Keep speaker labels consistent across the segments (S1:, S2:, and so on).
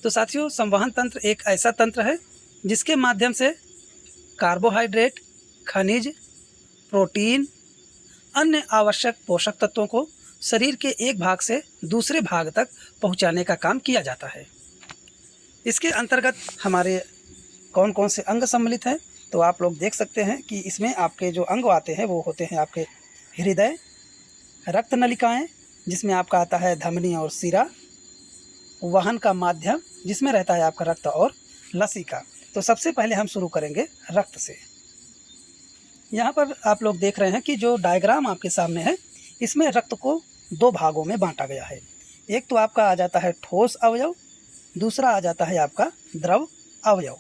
S1: तो साथियों, संवहन तंत्र एक ऐसा तंत्र है जिसके माध्यम से कार्बोहाइड्रेट, खनिज, प्रोटीन, अन्य आवश्यक पोषक तत्वों को शरीर के एक भाग से दूसरे भाग तक पहुंचाने का काम किया जाता है। इसके अंतर्गत हमारे कौन कौन से अंग सम्मिलित हैं, तो आप लोग देख सकते हैं कि इसमें आपके जो अंग आते हैं वो होते हैं आपके हृदय, रक्त नलिकाएं जिसमें आपका आता है धमनी और शिरा, वहन का माध्यम जिसमें रहता है आपका रक्त और लसिका। तो सबसे पहले हम शुरू करेंगे रक्त से। यहाँ पर आप लोग देख रहे हैं कि जो डायग्राम आपके सामने है, इसमें रक्त को दो भागों में बांटा गया है। एक तो आपका आ जाता है ठोस अवयव, दूसरा आ जाता है आपका द्रव अवयव।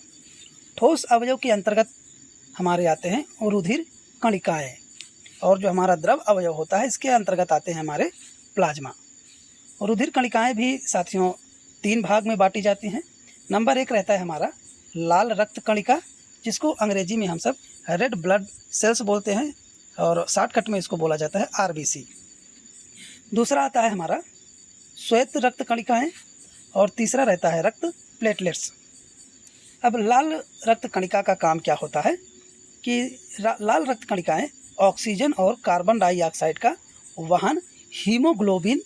S1: ठोस अवयव के अंतर्गत हमारे आते हैं रुधिर कणिकाएँ, और जो हमारा द्रव अवयव होता है इसके अंतर्गत आते हैं हमारे प्लाज्मा। रुधिर कणिकाएँ भी साथियों 3 भाग में बांटी जाती हैं। नंबर 1 रहता है हमारा लाल रक्त कणिका, जिसको अंग्रेजी में हम सब रेड ब्लड सेल्स बोलते हैं और शॉर्टकट में इसको बोला जाता है आरबीसी। दूसरा आता है हमारा श्वेत रक्त कणिकाएँ, और तीसरा रहता है रक्त प्लेटलेट्स। अब लाल रक्त कणिका का काम क्या होता है कि लाल रक्त कणिकाएँ ऑक्सीजन और कार्बन डाइऑक्साइड का वहन हीमोग्लोबिन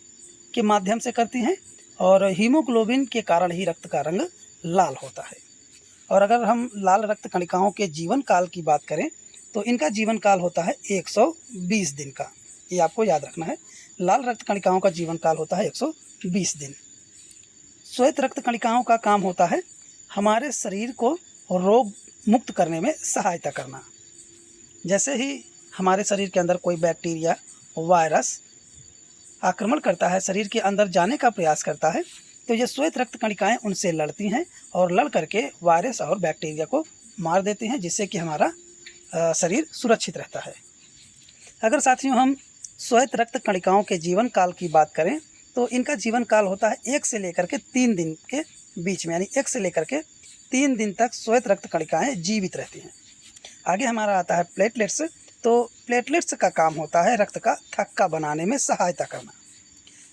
S1: के माध्यम से करती हैं, और हीमोग्लोबिन के कारण ही रक्त का रंग लाल होता है। और अगर हम लाल रक्त कणिकाओं के जीवन काल की बात करें तो इनका जीवन काल होता है 120 दिन का। ये आपको याद रखना है, लाल रक्त कणिकाओं का जीवन काल होता है 120 दिन। श्वेत रक्त कणिकाओं का काम होता है हमारे शरीर को रोग मुक्त करने में सहायता करना। जैसे ही हमारे शरीर के अंदर कोई बैक्टीरिया, वायरस आक्रमण करता है, शरीर के अंदर जाने का प्रयास करता है, तो ये श्वेत रक्त कणिकाएँ उनसे लड़ती हैं और लड़ करके वायरस और बैक्टीरिया को मार देती हैं, जिससे कि हमारा शरीर सुरक्षित रहता है। अगर साथियों हम श्वेत रक्त कणिकाओं के जीवन काल की बात करें तो इनका जीवन काल होता है 1 से लेकर के 3 दिन के बीच में, यानी 1 से लेकर के 3 दिन तक श्वेत रक्त कणिकाएँ जीवित रहती हैं। आगे हमारा आता है प्लेटलेट्स। तो प्लेटलेट्स का काम होता है रक्त का थक्का बनाने में सहायता करना।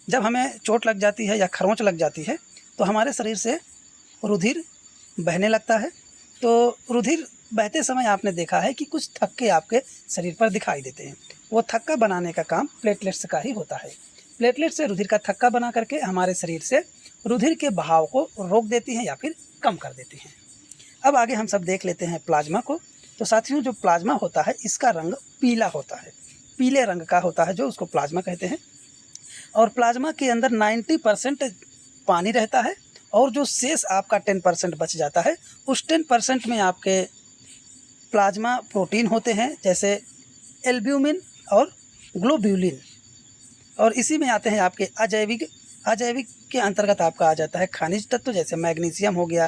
S1: जब हमें चोट लग जाती है या खरोंच लग जाती है तो हमारे शरीर से रुधिर बहने लगता है। तो रुधिर बहते समय आपने देखा है कि कुछ थक्के आपके शरीर पर दिखाई देते हैं। वो थक्का बनाने का काम प्लेटलेट्स का ही होता है। प्लेटलेट्स से रुधिर का थक्का बना करके हमारे शरीर से रुधिर के बहाव को रोक देती हैं या फिर कम कर देती हैं। अब आगे हम सब देख लेते हैं प्लाज्मा को। तो साथियों, जो प्लाज्मा होता है इसका रंग पीला होता है, पीले रंग का होता है, जो उसको प्लाज्मा कहते हैं। और प्लाज्मा के अंदर 90% पानी रहता है, और जो शेष आपका 10% बच जाता है, उस 10% में आपके प्लाज्मा प्रोटीन होते हैं, जैसे एल्ब्यूमिन और ग्लोब्यूलिन। और इसी में आते हैं आपके अजैविक के अंतर्गत आपका आ जाता है खनिज तत्व, जैसे मैग्नीशियम हो गया,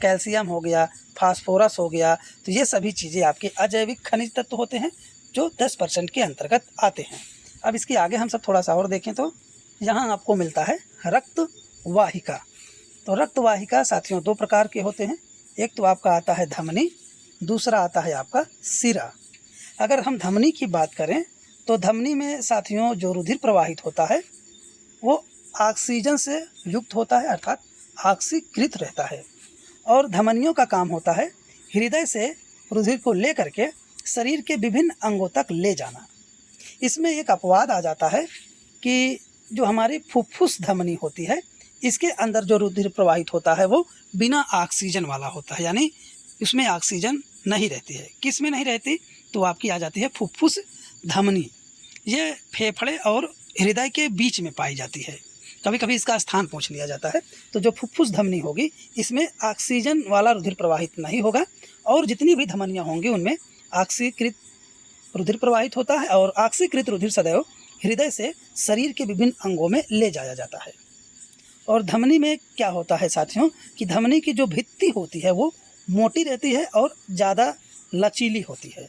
S1: कैल्शियम हो गया, फास्फोरस हो गया। तो ये सभी चीज़ें आपके अजैविक खनिज तत्व होते हैं जो 10% के अंतर्गत आते हैं। अब इसके आगे हम सब थोड़ा सा और देखें तो यहाँ आपको मिलता है रक्त वाहिका। तो रक्त वाहिका साथियों 2 प्रकार के होते हैं। एक तो आपका आता है धमनी, दूसरा आता है आपका सिरा। अगर हम धमनी की बात करें तो धमनी में साथियों जो रुधिर प्रवाहित होता है वो ऑक्सीजन से युक्त होता है, अर्थात ऑक्सीकृत रहता है। और धमनियों का काम होता है हृदय से रुधिर को ले करके शरीर के विभिन्न अंगों तक ले जाना। इसमें एक अपवाद आ जाता है कि जो हमारी फुफ्फुस धमनी होती है, इसके अंदर जो रुधिर प्रवाहित होता है वो बिना ऑक्सीजन वाला होता है, यानी इसमें ऑक्सीजन नहीं रहती है। किस में नहीं रहती? तो आपकी आ जाती है फुफ्फुस धमनी। ये फेफड़े और हृदय के बीच में पाई जाती है। कभी कभी इसका स्थान पूछ लिया जाता है। तो जो फुफ्फुस धमनी होगी इसमें ऑक्सीजन वाला रुधिर प्रवाहित नहीं होगा, और जितनी भी धमनियाँ होंगी उनमें ऑक्सीकृत रुधिर प्रवाहित होता है, और ऑक्सीकृत रुधिर सदैव हृदय से शरीर के विभिन्न अंगों में ले जाया जाता है। और धमनी में क्या होता है साथियों कि धमनी की जो भित्ति होती है वो मोटी रहती है और ज़्यादा लचीली होती है।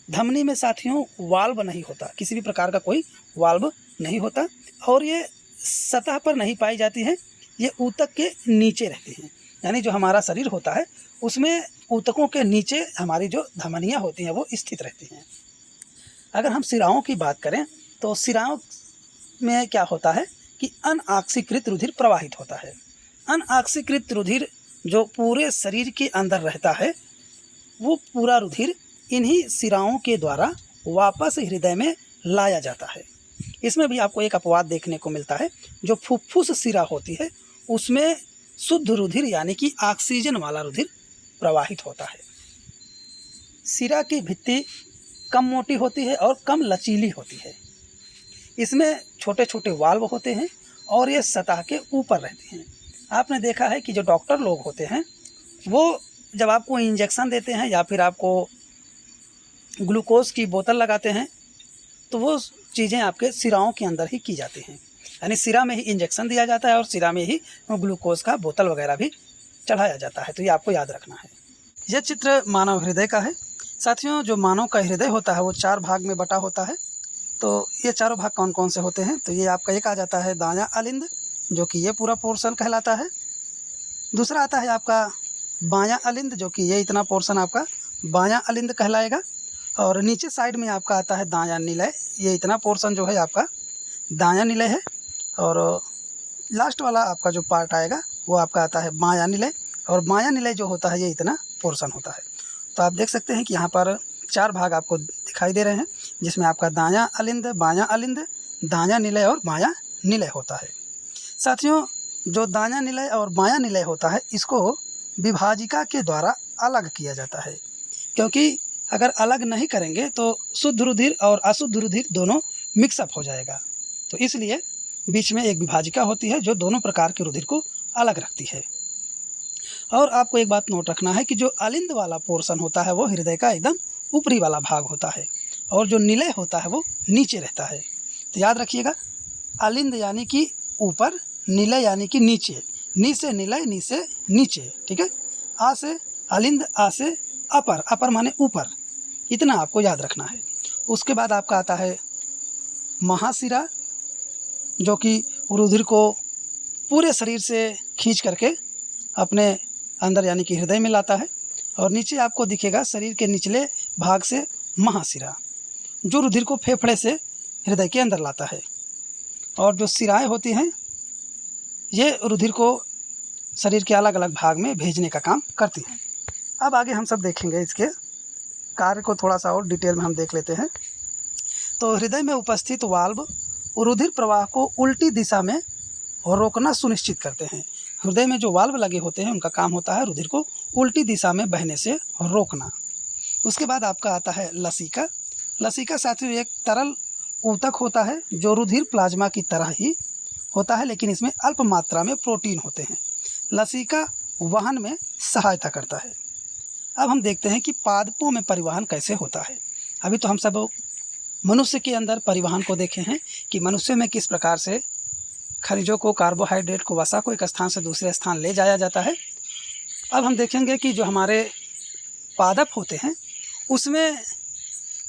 S1: धमनी में साथियों वाल्व नहीं होता, किसी भी प्रकार का कोई वाल्व नहीं होता, और ये सतह पर नहीं पाई जाती है, ये ऊतक के नीचे रहती हैं। यानी जो हमारा शरीर होता है उसमें ऊतकों के नीचे हमारी जो धमनियाँ होती हैं वो स्थित रहती हैं। अगर हम शिराओं की बात करें तो शिराओं में क्या होता है कि अनऑक्सीकृत रुधिर प्रवाहित होता है। अनऑक्सीकृत रुधिर जो पूरे शरीर के अंदर रहता है, वो पूरा रुधिर इन्हीं सिराओं के द्वारा वापस हृदय में लाया जाता है। इसमें भी आपको एक अपवाद देखने को मिलता है। जो फुफ्फुस सिरा होती है उसमें शुद्ध रुधिर यानी कि ऑक्सीजन वाला रुधिर प्रवाहित होता है। सिरा की भित्ति कम मोटी होती है और कम लचीली होती है। इसमें छोटे छोटे वाल्व होते हैं और ये सतह के ऊपर रहते हैं। आपने देखा है कि जो डॉक्टर लोग होते हैं वो जब आपको इंजेक्शन देते हैं या फिर आपको ग्लूकोज की बोतल लगाते हैं तो वो चीज़ें आपके सिराओं के अंदर ही की जाती हैं, यानी सिरा में ही इंजेक्शन दिया जाता है और सिरा में ही ग्लूकोज का बोतल वगैरह भी चढ़ाया जाता है। तो ये आपको याद रखना है। यह चित्र मानव हृदय का है। साथियों, जो मानव का हृदय होता है वो 4 भाग में बटा होता है। तो ये चारों भाग कौन कौन से होते हैं? तो ये आपका एक आ जाता है दायां अलिंद, जो कि ये पूरा पोर्शन कहलाता है। दूसरा आता है आपका बायां अलिंद, जो कि ये इतना पोर्शन आपका बायां अलिंद कहलाएगा। और नीचे साइड में आपका आता है दायां निलय, ये इतना पोर्शन जो है आपका दायां निलय है। और लास्ट वाला आपका जो पार्ट आएगा वो आपका आता है बायां निलय, और बायां निलय जो होता है ये इतना पोर्शन होता है। तो आप देख सकते हैं कि यहाँ पर 4 भाग आपको दिखाई दे रहे हैं, जिसमें आपका दायां अलिंद, बायां अलिंद, दायां निलय और बायां निलय होता है। साथियों, जो दायां निलय और बायां निलय होता है इसको विभाजिका के द्वारा अलग किया जाता है, क्योंकि अगर अलग नहीं करेंगे तो शुद्ध रुधिर और अशुद्ध रुधिर दोनों मिक्सअप हो जाएगा। तो इसलिए बीच में एक विभाजिका होती है जो दोनों प्रकार के रुधिर को अलग रखती है। और आपको एक बात नोट रखना है कि जो अलिंद वाला पोर्शन होता है वो हृदय का एकदम ऊपरी वाला भाग होता है, और जो निलय होता है वो नीचे रहता है। तो याद रखिएगा, अलिंद यानी कि ऊपर, निलय यानी कि नीचे, नी से निलय, नी से नीचे, ठीक है। आ से अलिंद, आ से अपर, अपर माने ऊपर, इतना आपको याद रखना है। उसके बाद आपका आता है महाशिरा, जो कि रुधिर को पूरे शरीर से खींच करके अपने अंदर यानी कि हृदय में लाता है। और नीचे आपको दिखेगा शरीर के निचले भाग से महाशिरा, जो रुधिर को फेफड़े से हृदय के अंदर लाता है। और जो सिराएं होती हैं ये रुधिर को शरीर के अलग अलग भाग में भेजने का काम करती हैं। अब आगे हम सब देखेंगे इसके कार्य को, थोड़ा सा और डिटेल में हम देख लेते हैं। तो हृदय में उपस्थित वाल्व रुधिर प्रवाह को उल्टी दिशा में रोकना सुनिश्चित करते हैं। हृदय में जो वाल्व लगे होते हैं उनका काम होता है रुधिर को उल्टी दिशा में बहने से रोकना। उसके बाद आपका आता है लसिका। लसिका साथियों एक तरल ऊतक होता है जो रुधिर प्लाज्मा की तरह ही होता है, लेकिन इसमें अल्प मात्रा में प्रोटीन होते हैं। लसिका वहन में सहायता करता है। अब हम देखते हैं कि पादपों में परिवहन कैसे होता है। अभी तो हम सब मनुष्य के अंदर परिवहन को देखे हैं कि मनुष्य में किस प्रकार से खनिजों को, कार्बोहाइड्रेट को, वसा को एक स्थान से दूसरे स्थान ले जाया जाता है। अब हम देखेंगे कि जो हमारे पादप होते हैं उसमें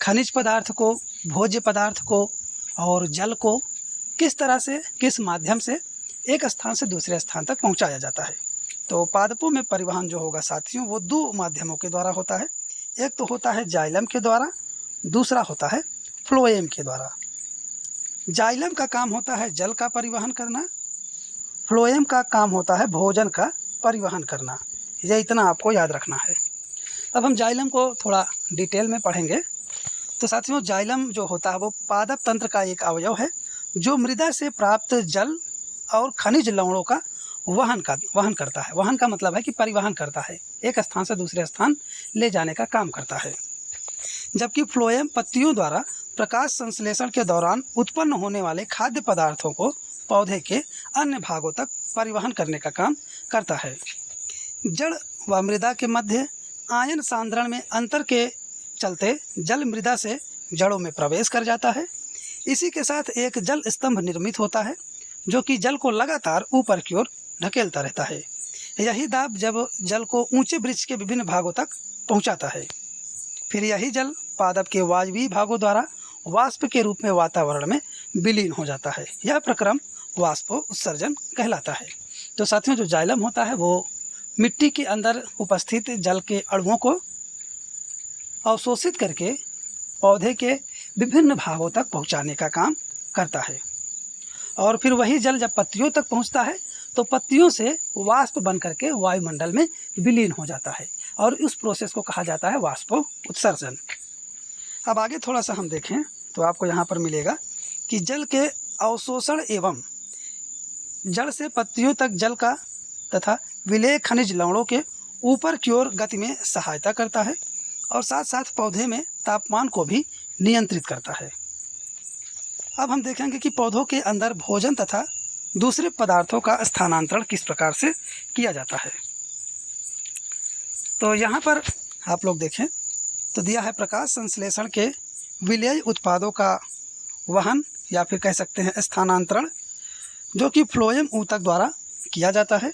S1: खनिज पदार्थ को, भोज्य पदार्थ को और जल को किस तरह से, किस माध्यम से एक स्थान से दूसरे स्थान तक पहुंचाया जाता है। तो पादपों में परिवहन जो होगा साथियों वो 2 माध्यमों के द्वारा होता है। एक तो होता है जाइलम के द्वारा, दूसरा होता है फ्लोएम के द्वारा। जाइलम का काम होता है जल का परिवहन करना, फ्लोएम का काम होता है भोजन का परिवहन करना। यह इतना आपको याद रखना है। अब हम जाइलम को थोड़ा डिटेल में पढ़ेंगे। तो साथियों जाइलम जो होता है वो पादप तंत्र का एक अवयव है जो मृदा से प्राप्त जल और खनिज लवणों का वहन करता है। वहन का मतलब है कि परिवहन करता है, एक स्थान से दूसरे स्थान ले जाने का काम करता है। जबकि फ्लोएम पत्तियों द्वारा प्रकाश संश्लेषण के दौरान उत्पन्न होने वाले खाद्य पदार्थों को पौधे के अन्य भागों तक परिवहन करने का काम करता है। जड़ व मृदा के मध्य आयन सांद्रण में अंतर के चलते जल मृदा से जड़ों में प्रवेश कर जाता है। इसी के साथ एक जल स्तंभ निर्मित होता है जो कि जल को लगातार ऊपर की ओर ढकेलता रहता है। यही दाब जब जल को ऊंचे वृक्ष के विभिन्न भागों तक पहुंचाता है। फिर यही जल पादप के वायवीय भागों द्वारा वाष्प के रूप में वातावरण में विलीन हो जाता है। यह प्रक्रम वाष्प उत्सर्जन कहलाता है। तो साथियों जो जाइलम होता है वो मिट्टी के अंदर उपस्थित जल के अणुओं को अवशोषित करके पौधे के विभिन्न भागों तक पहुंचाने का काम करता है। और फिर वही जल जब पत्तियों तक पहुंचता है तो पत्तियों से वाष्प बन करके वायुमंडल में विलीन हो जाता है और उस प्रोसेस को कहा जाता है वाष्पो उत्सर्जन। अब आगे थोड़ा सा हम देखें तो आपको यहाँ पर मिलेगा कि जल के अवशोषण एवं जड़ से पत्तियों तक जल का तथा विलेय खनिज लवणों के ऊपर की ओर गति में सहायता करता है और साथ साथ पौधे में तापमान को भी नियंत्रित करता है। अब हम देखेंगे कि पौधों के अंदर भोजन तथा दूसरे पदार्थों का स्थानांतरण किस प्रकार से किया जाता है। तो यहाँ पर आप लोग देखें तो दिया है प्रकाश संश्लेषण के विलेय उत्पादों का वहन या फिर कह सकते हैं स्थानांतरण, जो कि फ्लोएम ऊतक द्वारा किया जाता है।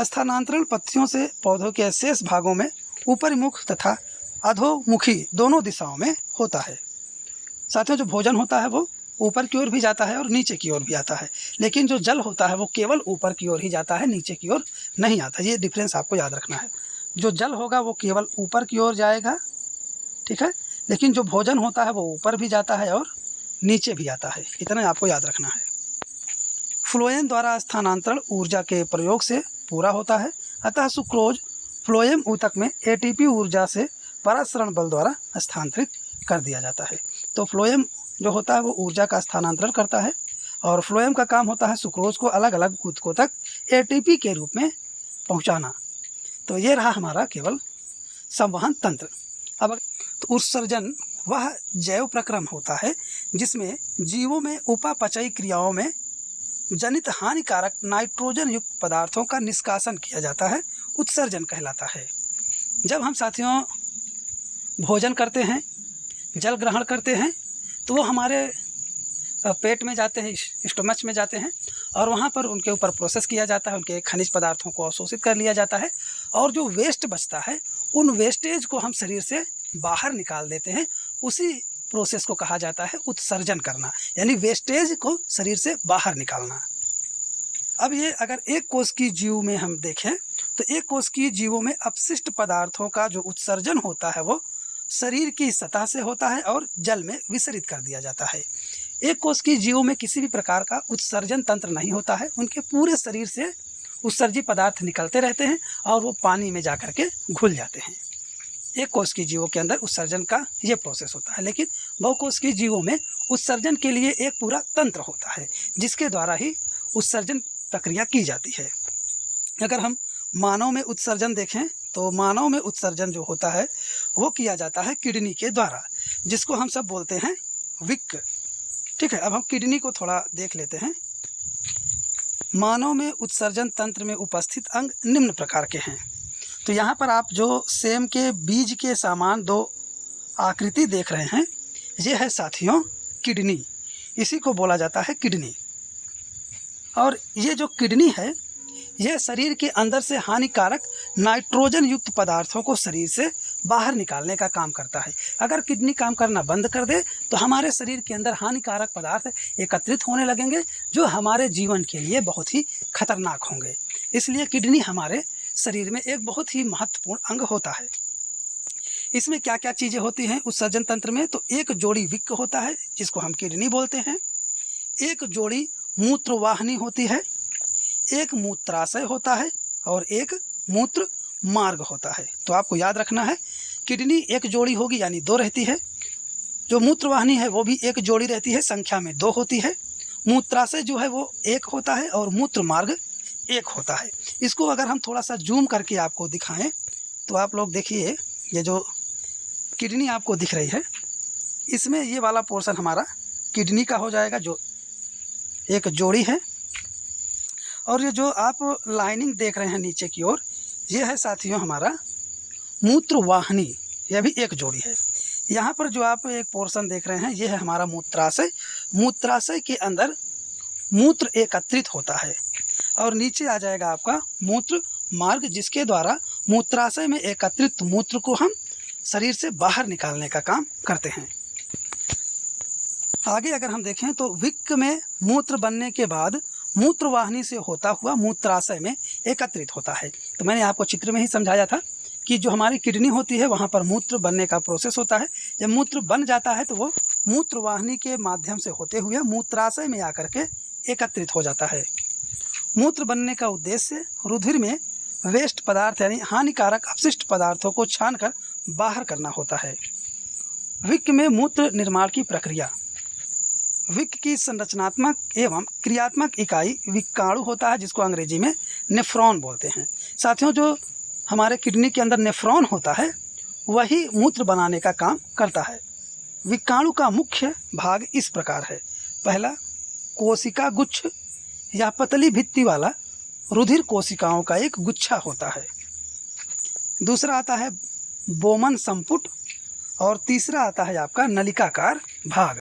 S1: स्थानांतरण पत्तियों से पौधों के शेष भागों में ऊपरीमुख तथा अधोमुखी दोनों दिशाओं में होता है। साथियों, जो भोजन होता है वो ऊपर की ओर भी जाता है और नीचे की ओर भी आता है, लेकिन जो जल होता है वो केवल ऊपर की ओर ही जाता है, नीचे की ओर नहीं आता। ये डिफरेंस आपको याद रखना है। जो जल होगा वो केवल ऊपर की ओर जाएगा, ठीक है, लेकिन जो भोजन होता है वो ऊपर भी जाता है और नीचे भी आता है। इतना आपको याद रखना है। फ्लोएम द्वारा स्थानांतरण ऊर्जा के प्रयोग से पूरा होता है, अतः सुक्रोज फ्लोएम ऊतक में एटीपी ऊर्जा से परासरण बल द्वारा स्थानांतरित कर दिया जाता है। तो फ्लोएम जो होता है वो ऊर्जा का स्थानांतरण करता है और फ्लोएम का काम होता है सुक्रोज को अलग अलग ऊतकों तक एटीपी के रूप में पहुंचाना। तो ये रहा हमारा केवल संवहन तंत्र। अब तो उत्सर्जन वह जैव प्रक्रम होता है जिसमें जीवों में उपापचयी क्रियाओं में जनित हानिकारक नाइट्रोजन युक्त पदार्थों का निष्कासन किया जाता है, उत्सर्जन कहलाता है। जब हम साथियों भोजन करते हैं, जल ग्रहण करते हैं, तो वो हमारे पेट में जाते हैं, स्टोमच में जाते हैं और वहाँ पर उनके ऊपर प्रोसेस किया जाता है, उनके खनिज पदार्थों को अवशोषित कर लिया जाता है और जो वेस्ट बचता है उन वेस्टेज को हम शरीर से बाहर निकाल देते हैं। उसी प्रोसेस को कहा जाता है उत्सर्जन करना, यानी वेस्टेज को शरीर से बाहर निकालना। अब ये अगर एक कोश की जीव में हम देखें तो एक कोश की जीवों में अपशिष्ट पदार्थों का जो उत्सर्जन होता है वो शरीर की सतह से होता है और जल में विसरित कर दिया जाता है। एक कोश की जीवों में किसी भी प्रकार का उत्सर्जन तंत्र नहीं होता है, उनके पूरे शरीर से उत्सर्जी पदार्थ निकलते रहते हैं और वो पानी में जाकर के घुल जाते हैं। एक कोश की जीवों के अंदर उत्सर्जन का ये प्रोसेस होता है, लेकिन बहुकोश की जीवों में उत्सर्जन के लिए एक पूरा तंत्र होता है जिसके द्वारा ही उत्सर्जन प्रक्रिया की जाती है। अगर हम मानव में उत्सर्जन देखें तो मानव में उत्सर्जन जो होता है वो किया जाता है किडनी के द्वारा, जिसको हम सब बोलते हैं विक, ठीक है। अब हम किडनी को थोड़ा देख लेते हैं। मानव में उत्सर्जन तंत्र में उपस्थित अंग निम्न प्रकार के हैं। तो यहाँ पर आप जो सेम के बीज के समान दो आकृति देख रहे हैं, ये है साथियों किडनी, इसी को बोला जाता है किडनी। और ये जो किडनी है यह शरीर के अंदर से हानिकारक नाइट्रोजन युक्त पदार्थों को शरीर से बाहर निकालने का काम करता है। अगर किडनी काम करना बंद कर दे तो हमारे शरीर के अंदर हानिकारक पदार्थ एकत्रित होने लगेंगे जो हमारे जीवन के लिए बहुत ही खतरनाक होंगे। इसलिए किडनी हमारे शरीर में एक बहुत ही महत्वपूर्ण अंग होता है। इसमें क्या क्या चीज़ें होती हैं उत्सर्जन तंत्र में? तो एक जोड़ी विक होता है जिसको हम किडनी बोलते हैं, एक जोड़ी मूत्रवाहिनी होती है, एक मूत्राशय होता है और एक मूत्र मार्ग होता है। तो आपको याद रखना है किडनी एक जोड़ी होगी यानी 2 रहती है, जो मूत्रवाहिनी है वो भी एक जोड़ी रहती है, संख्या में 2 होती है, मूत्राशय जो है वो 1 होता है और मूत्र मार्ग 1 होता है। इसको अगर हम थोड़ा सा जूम करके आपको दिखाएं तो आप लोग देखिए, ये जो किडनी आपको दिख रही है इसमें ये वाला पोर्शन हमारा किडनी का हो जाएगा जो एक जोड़ी है, और ये जो आप लाइनिंग देख रहे हैं नीचे की ओर ये है साथियों हमारा मूत्रवाहिनी, यह भी एक जोड़ी है। यहाँ पर जो आप एक पोर्शन देख रहे हैं ये है हमारा मूत्राशय। मूत्राशय के अंदर मूत्र एकत्रित होता है और नीचे आ जाएगा आपका मूत्र मार्ग, जिसके द्वारा मूत्राशय में एकत्रित मूत्र को हम शरीर से बाहर निकालने का काम करते हैं। आगे अगर हम देखें तो विक में मूत्र बनने के बाद मूत्रवाहिनी से होता हुआ मूत्राशय में एकत्रित होता है। तो मैंने आपको चित्र में ही समझाया था कि जो हमारी किडनी होती है वहाँ पर मूत्र बनने का प्रोसेस होता है। जब मूत्र बन जाता है तो वो मूत्रवाहिनी के माध्यम से होते हुए मूत्राशय में आकर के एकत्रित हो जाता है। मूत्र बनने का उद्देश्य रुधिर में वेस्ट पदार्थ यानी हानिकारक अपशिष्ट पदार्थों को छानकर बाहर करना होता है। वृक्क में मूत्र निर्माण की प्रक्रिया। वृक्क की संरचनात्मक एवं क्रियात्मक इकाई वृक्काणु होता है, जिसको अंग्रेजी में नेफ्रॉन बोलते हैं। साथियों, जो हमारे किडनी के अंदर नेफ्रॉन होता है वही मूत्र बनाने का काम करता है। वृक्काणु का मुख्य भाग इस प्रकार है। पहला, कोशिका गुच्छ या पतली भित्ति वाला रुधिर कोशिकाओं का एक गुच्छा होता है। दूसरा आता है बोमन संपुट और तीसरा आता है आपका नलिकाकार भाग।